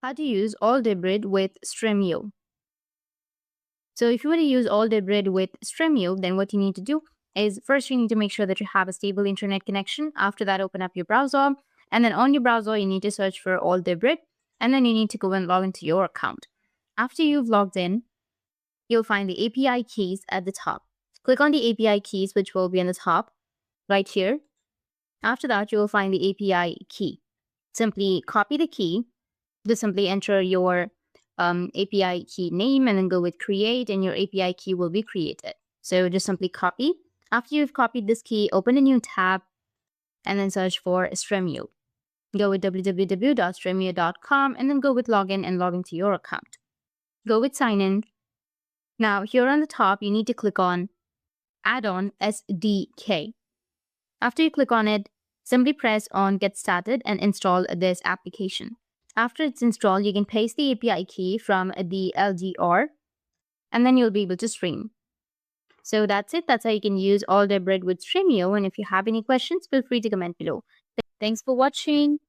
How to use Alldebrid with Stremio. So if you want to use Alldebrid with Stremio, then what you need to do is first you need to make sure that you have a stable internet connection. After that, open up your browser. And then on your browser, you need to search for Alldebrid. And then you need to go and log into your account. After you've logged in, you'll find the API keys at the top. Click on the API keys, which will be on the top right here. After that, you will find the API key. Simply copy the key. Just simply enter your API key name and then go with create, and your API key will be created. So just simply copy. After you've copied this key, open a new tab and then search for Stremio. Go with www.stremio.com and then go with login and log into your account. Go with sign in. Now here on the top, you need to click on add-on SDK. After you click on it, simply press on get started and install this application. After it's installed, you can paste the API key from the LDR and then you'll be able to stream. So that's it. That's how you can use Alldebrid with Stremio. And if you have any questions, feel free to comment below. Thanks for watching.